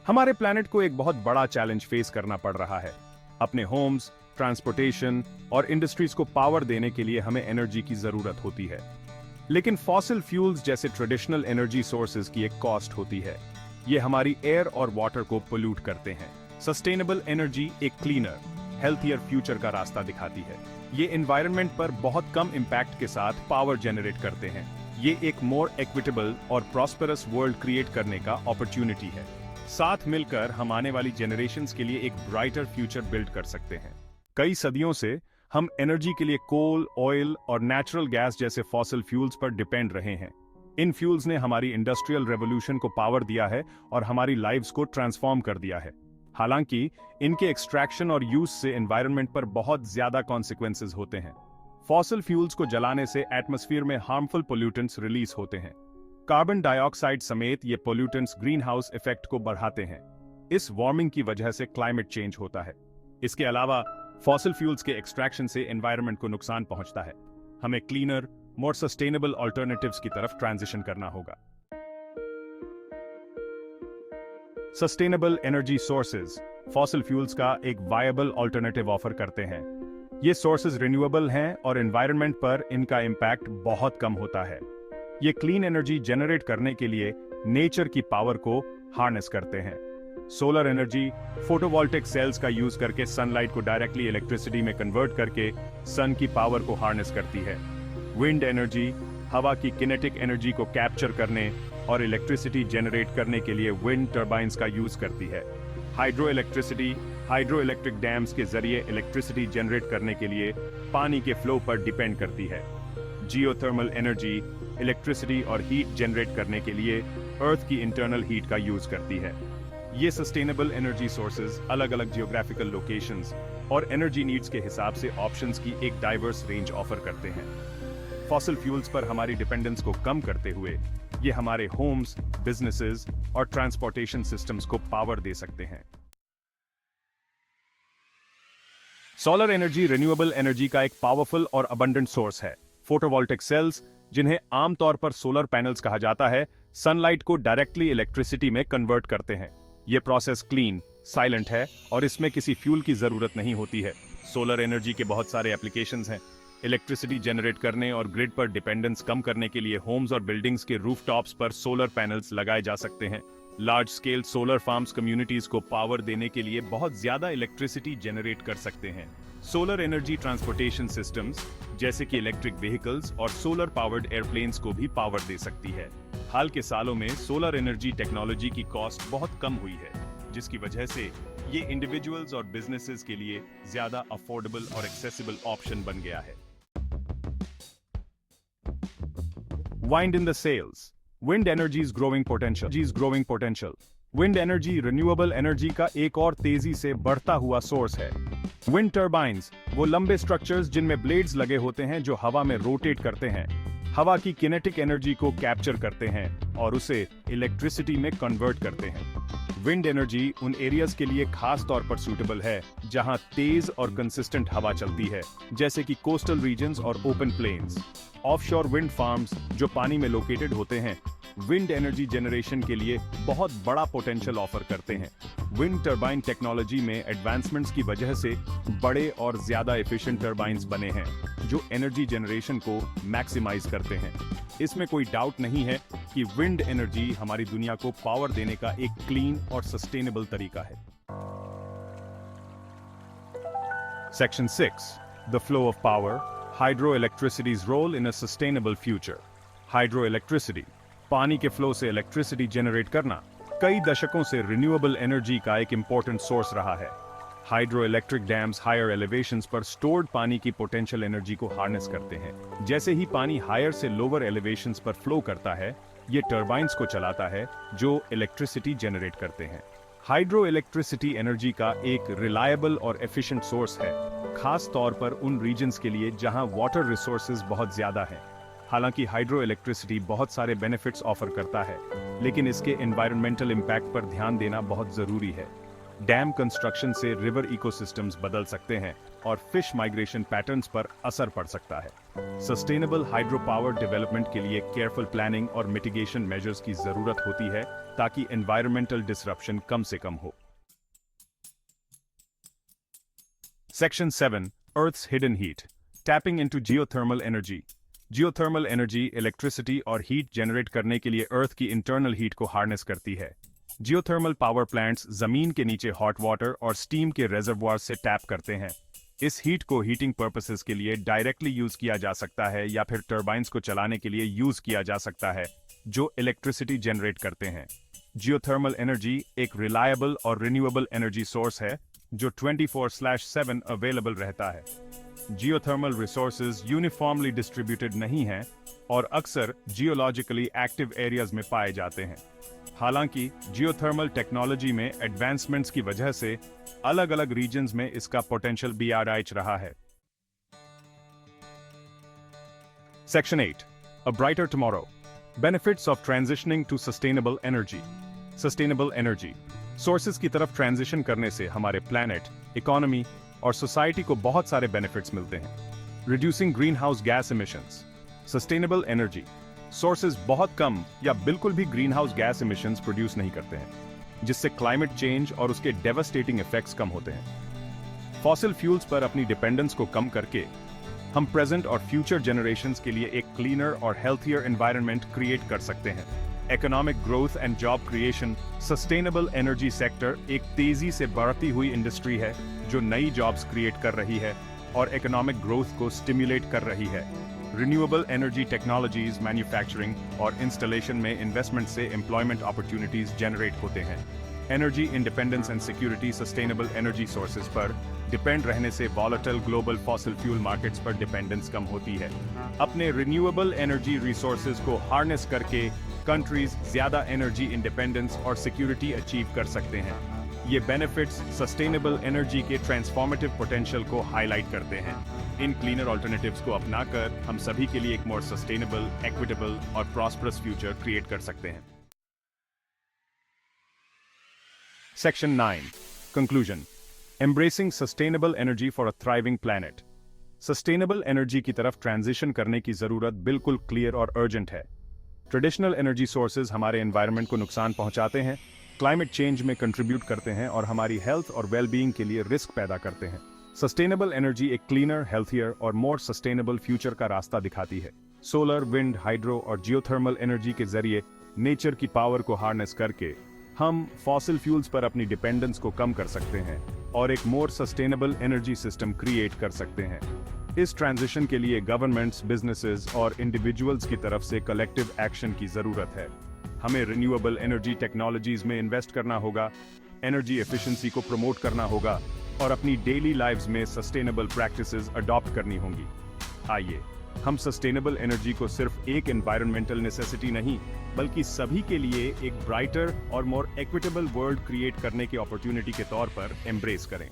हमारे प्लैनेट को एक बहुत बड़ा चैलेंज फेस करना पड़ रहा है। अपने होम्स, ट्रांसपोर्टेशन और इंडस्ट्रीज को पावर देने के लिए हमें एनर्जी की जरूरत होती है। लेकिन फॉसिल फ्यूल्स जैसे ट्रेडिशनल एनर्जी सोर्सेज की एक कॉस्ट होती है। ये हमारी एयर और वाटर को पोल्यूट करते हैं। सस्टेनेबल एनर्जी एक क्लीनर, हेल्थियर फ्यूचर का रास्ता दिखाती है। ये एनवायरनमेंट पर बहुत कम इम्पैक्ट के साथ पावर जनरेट करते हैं। ये एक मोर इक्विटेबल और प्रॉस्पेरस वर्ल्ड क्रिएट करने का अपॉर्चुनिटी है। साथ मिलकर हम आने वाली जनरेशंस के लिए एक ब्राइटर फ्यूचर बिल्ड कर सकते हैं। कई सदियों से हम एनर्जी के लिए कोल, ऑयल और नेचुरल गैस जैसे फॉसिल फ्यूल्स पर डिपेंड रहे हैं। इन फ्यूल्स ने हमारी इंडस्ट्रियल रेवोल्यूशन को पावर दिया है और हमारी लाइव्स को ट्रांसफॉर्म कर दिया है। हालांकि इनके एक्सट्रैक्शन और यूज से एनवायरनमेंट पर बहुत ज्यादा कॉन्सिक्वेंसेज होते हैं। फॉसिल फ्यूल्स को जलाने से एटमॉस्फेयर में हार्मफुल पोल्यूटेंट्स रिलीज होते हैं। कार्बन डाइऑक्साइड समेत ये पोल्यूटेंट्स ग्रीन हाउस इफेक्ट को बढ़ाते हैं। इस वार्मिंग की वजह से क्लाइमेट चेंज होता है। इसके अलावा फॉसिल फ्यूल्स के एक्सट्रैक्शन से एनवायरनमेंट को नुकसान पहुंचता है। हमें क्लीनर, मोर सस्टेनेबल अल्टरनेटिव्स की तरफ ट्रांजिशन करना होगा। Sustainable energy sources fossil fuels का एक वायबल अल्टरनेटिव ऑफर करते हैं। ये सोर्सेज रिन्यूएबल हैं और एनवायरनमेंट पर इनका इंपैक्ट बहुत कम होता है। ये क्लीन एनर्जी जनरेट करने के लिए नेचर की पावर को हार्नेस करते हैं। सोलर एनर्जी फोटोवोल्टिक सेल्स का यूज करके सनलाइट को डायरेक्टली इलेक्ट्रिसिटी में कन्वर्ट करके सन की पावर को हार्नेस करती है। विंड एनर्जी हवा की किनेटिक एनर्जी को कैप्चर करने और इलेक्ट्रिसिटी जनरेट करने के लिए विंड टर्बाइंस का यूज करती है। Hydro electricity hydro electric dams के जरिए इलेक्ट्रिसिटी जनरेट करने के लिए पानी के फ्लो पर डिपेंड करती है। जियोथर्मल एनर्जी इलेक्ट्रिसिटी और हीट जनरेट करने के लिए अर्थ की इंटरनल हीट का यूज करती है। ये सस्टेनेबल एनर्जी सोर्सेज अलग अलग जियोग्राफिकल लोकेशंस और एनर्जी नीड्स के हिसाब से ऑप्शंस की एक डाइवर्स रेंज ऑफर करते हैं। फॉसिल फ्यूल्स पर हमारी डिपेंडेंस को कम करते हुए ये हमारे होम्स, बिजनेसेस और ट्रांसपोर्टेशन सिस्टम्स को पावर दे सकते हैं। सोलर एनर्जी रिन्यूएबल एनर्जी का एक पावरफुल और अबंडेंट सोर्स है। फोटोवोल्टिक सेल्स, जिन्हें आमतौर पर सोलर पैनल्स कहा जाता है, सनलाइट को डायरेक्टली इलेक्ट्रिसिटी में कन्वर्ट करते हैं। यह प्रोसेस क्लीन, साइलेंट है और इसमें किसी फ्यूल की जरूरत नहीं होती है। सोलर एनर्जी के बहुत सारे एप्लीकेशंस हैं। इलेक्ट्रिसिटी जनरेट करने और ग्रिड पर डिपेंडेंस कम करने के लिए होम्स और बिल्डिंग्स के रूफटॉप्स पर सोलर पैनल्स लगाए जा सकते हैं। Large scale solar farms communities को पावर देने के लिए बहुत ज्यादा इलेक्ट्रिसिटी जनरेट कर सकते हैं। सोलर एनर्जी ट्रांसपोर्टेशन सिस्टम्स जैसे कि इलेक्ट्रिक व्हीकल्स और सोलर पावर्ड एयरप्लेन्स को भी पावर दे सकती है। हाल के सालों में सोलर एनर्जी टेक्नोलॉजी की कॉस्ट बहुत कम हुई है, जिसकी वजह से ये इंडिविजुअल्स और बिजनेसेस के लिए ज्यादा अफोर्डेबल और एक्सेसिबल ऑप्शन बन गया है। Wind in the sails. Wind energy's growing potential. Wind energy renewable energy का एक और तेजी से बढ़ता हुआ सोर्स है। विंड टर्बाइंस वो लंबे स्ट्रक्चर्स जिनमें ब्लेड्स लगे होते हैं जो हवा में रोटेट करते हैं, हवा की किनेटिक एनर्जी को कैप्चर करते हैं और उसे इलेक्ट्रिसिटी में कन्वर्ट करते हैं। विंड एनर्जी उन एरियाज के लिए खास तौर पर सूटेबल है जहां तेज और कंसिस्टेंट हवा चलती है, जैसे कि कोस्टल रीजन्स और open plains. Offshore wind farms जो पानी में लोकेटेड होते हैं, विंड एनर्जी जनरेशन के लिए बहुत बड़ा पोटेंशियल ऑफर करते हैं। विंड टर्बाइन टेक्नोलॉजी में एडवांसमेंट्स की वजह से बड़े और ज्यादा एफिशिएंट टर्बाइंस बने हैं जो एनर्जी जनरेशन को मैक्सिमाइज करते हैं। इसमें कोई डाउट नहीं है कि विंड एनर्जी हमारी दुनिया को पावर देने का एक क्लीन और सस्टेनेबल तरीका है। Section 6 the flow of power hydroelectricity's role in a sustainable future. Hydroelectricity पानी के फ्लो से इलेक्ट्रिसिटी जनरेट करना कई दशकों से रिन्यूएबल एनर्जी का एक इंपॉर्टेंट सोर्स रहा है। Hydro electric dams higher elevations पर स्टोर्ड पानी की पोटेंशियल एनर्जी को हार्नेस करते हैं। जैसे ही पानी हायर से लोअर एलिवेशंस पर फ्लो करता है, ये टर्बाइंस को चलाता है जो इलेक्ट्रिसिटी जनरेट करते हैं। हाइड्रो इलेक्ट्रिसिटी एनर्जी का एक रिलायबल और एफिशिएंट सोर्स है, खास तौर पर उन रीजन्स के लिए जहां वाटर रिसोर्सेज बहुत ज्यादा हैं। हालांकि हाइड्रो इलेक्ट्रिसिटी बहुत सारे बेनिफिट्स ऑफर करता है, लेकिन इसके एनवायरमेंटल इम्पैक्ट पर ध्यान देना बहुत जरूरी है। डैम कंस्ट्रक्शन से रिवर इकोसिस्टम्स बदल सकते हैं और फिश माइग्रेशन पैटर्न्स पर असर पड़ सकता है। सस्टेनेबल हाइड्रो पावर डेवलपमेंट के लिए केयरफुल प्लानिंग और मिटिगेशन मेजर्स की जरूरत होती है ताकि एनवायरमेंटल डिसरप्शन कम से कम हो। Section 7 Earth's hidden heat, tapping into geothermal energy। Geothermal energy electricity और हीट जनरेट करने के लिए अर्थ की इंटरनल हीट को हार्नेस करती है। जियोथर्मल पावर प्लांट्स जमीन के नीचे हॉट वाटर और स्टीम के रेजर्वोयर से टैप करते हैं। इस हीट को हीटिंग पर्पसेस के लिए डायरेक्टली यूज किया जा सकता है या फिर टर्बाइंस को चलाने के लिए यूज किया जा सकता है जो इलेक्ट्रिसिटी जनरेट करते हैं। जियोथर्मल एनर्जी एक रिलायबल और रिन्यूएबल एनर्जी सोर्स है जो 24/7 अवेलेबल रहता है। जियोथर्मल रिसोर्सेज यूनिफॉर्मली डिस्ट्रीब्यूटेड नहीं हैं और अक्सर जियोलॉजिकली एक्टिव एरियाज में पाए जाते हैं। हालांकि जियोथर्मल टेक्नोलॉजी में एडवांसमेंट्स की वजह से अलग अलग रीजन्स में इसका पोटेंशियल भी बढ़ रहा है। Section 8 A brighter tomorrow, benefits of transitioning to sustainable energy। Sustainable energy sources की तरफ ट्रांजिशन करने से हमारे प्लैनेट, इकोनॉमी और सोसाइटी को बहुत सारे बेनिफिट्स मिलते हैं। Reducing green house gas emissions. Sustainable energy sources बहुत कम या बिल्कुल भी green house gas emissions produce नहीं करते हैं, जिससे क्लाइमेट चेंज और उसके डेवास्टेटिंग इफेक्ट्स कम होते हैं। फॉसिल फ्यूल्स पर अपनी डिपेंडेंस को कम करके हम प्रेजेंट और फ्यूचर जनरेशंस के लिए एक क्लीनर और हेल्थियर एनवायरनमेंट क्रिएट कर सकते हैं। Economic growth and job creation. Sustainable energy sector एक तेजी से बढ़ती हुई इंडस्ट्री है जो नई जॉब्स क्रिएट कर रही है और इकोनॉमिक ग्रोथ को स्टिम्युलेट कर रही है। रिन्यूएबल एनर्जी टेक्नोलॉजीज, मैन्युफैक्चरिंग और इंस्टॉलेशन में इन्वेस्टमेंट से एम्प्लॉयमेंट अपॉर्चुनिटीज जनरेट होते हैं। Energy independence and security. Sustainable energy sources पर डिपेंड रहने से volatile global fossil fuel markets पर डिपेंडेंस कम होती है। अपने रिन्यूएबल एनर्जी रिसोर्सेज को हार्नेस करके कंट्रीज ज्यादा एनर्जी इंडिपेंडेंस और सिक्योरिटी अचीव कर सकते हैं। ये बेनिफिट्स सस्टेनेबल एनर्जी के ट्रांसफॉर्मेटिव पोटेंशियल को हाईलाइट करते हैं। इन क्लीनर ऑल्टरनेटिव्स को अपनाकर हम सभी के लिए एक मोर सस्टेनेबल, इक्विटेबल और प्रॉस्परस फ्यूचर क्रिएट कर सकते हैं। Section 9 conclusion. Embracing sustainable energy for a thriving planet. Sustainable energy की तरफ ट्रांजिशन करने की जरूरत बिल्कुल क्लियर और अर्जेंट है। ट्रेडिशनल एनर्जी सोर्सेज हमारे एनवायरनमेंट को नुकसान पहुंचाते हैं, क्लाइमेट चेंज में कंट्रीब्यूट करते हैं और हमारी हेल्थ और वेलबीइंग के लिए रिस्क पैदा करते हैं। सस्टेनेबल एनर्जी एक क्लीनर, हेल्थियर और मोर सस्टेनेबल फ्यूचर का रास्ता दिखाती है। सोलर, विंड, हाइड्रो और जियोथर्मल एनर्जी के जरिए नेचर की पावर को हार्नेस करके हम फॉसिल फ्यूल्स पर अपनी डिपेंडेंस को कम कर सकते हैं और एक more sustainable energy system create कर सकते हैं। इस ट्रांजिशन के लिए गवर्नमेंट्स, बिजनेसेस और इंडिविजुअल्स की तरफ से कलेक्टिव एक्शन की जरूरत है। हमें रिन्यूएबल एनर्जी टेक्नोलॉजीज में इन्वेस्ट करना होगा, एनर्जी एफिशिएंसी को प्रमोट करना होगा और अपनी डेली लाइव्स में सस्टेनेबल प्रैक्टिसेस अडॉप्ट करनी होंगी। आइए हम सस्टेनेबल एनर्जी को सिर्फ एक एनवायरमेंटल नेसेसिटी नहीं, बल्कि सभी के लिए एक ब्राइटर और मोर इक्विटेबल वर्ल्ड क्रिएट करने की अपॉर्चुनिटी के तौर पर एम्ब्रेस करें।